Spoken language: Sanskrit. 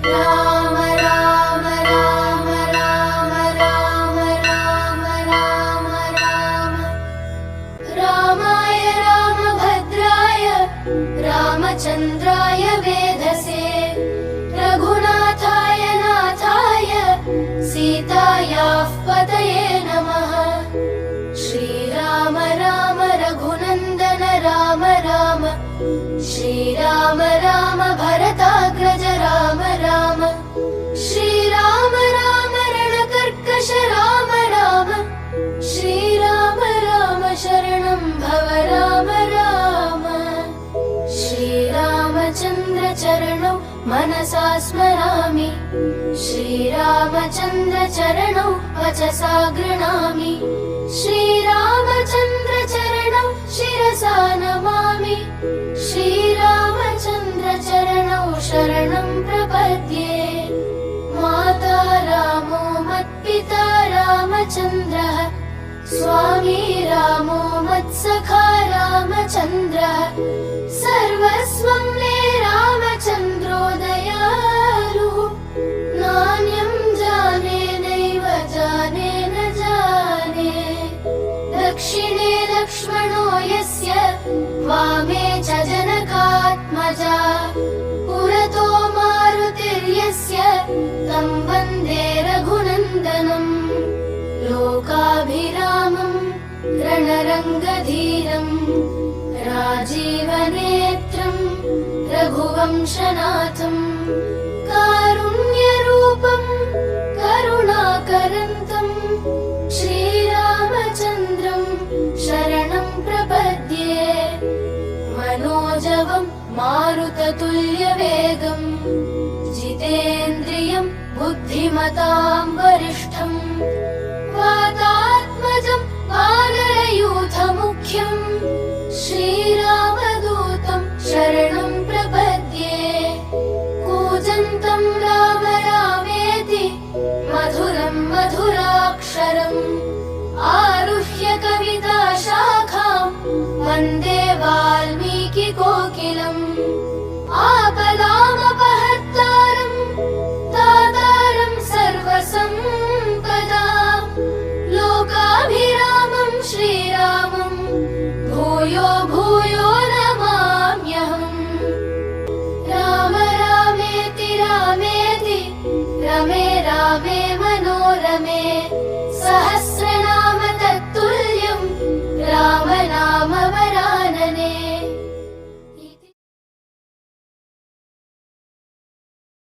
राम राम राम राम राम राम राम राम रामाय रामभद्राय रामचन्द्राय वेधसे रघुनाथाय नाथाय सीतायाः पतये नमः। श्रीराम राम रघुनन्दन राम राम श्रीराम राम भरताग्रज राम राम श्रीराम राम रणकर्कश राम राम श्रीराम राम शरणं भव राम राम। श्रीरामचन्द्र चरणौ मनसा स्मरामि श्रीरामचन्द्र चरणौ वचसा गृह्णामि श्रीरामचन्द्र चरणौ शिरसा नमामि श्रीरामचन्द्र चरणौ शरणं प्रपद्ये। माता रामो मत्पिता रामचन्द्रः स्वामी रामो मत्सखा रामचन्द्रः सर्वस्वं मे रामचन्द्रो दयालुः नान्यं जाने नैव जाने न जाने। दक्षिणे लक्ष्मणो यस्य वामे च जनकात्मजा पुरतो मारुतिर्यस्य तं वन्दे रघुनन्दनम्। लोकाभिरामं रणरङ्गधीरं राजीवनेत्रं रघुवंशनाथं कारुण्यरूपं करुणाकरन्तं श्रीरामचन्द्रं शरणं प्रपद्ये। मनोजवं मारुततुल्यवेगं जितेन्द्रियं बुद्धिमतां वरिष्ठं वातात्मजं वानरयूथमुख्यं श्रीरामदूतं शरणं प्रपद्ये। कूजन्तं राम रामेति मधुरं मधुराक्षरम् आरुह्य कविताशाखां वन्दे वाल्मीकि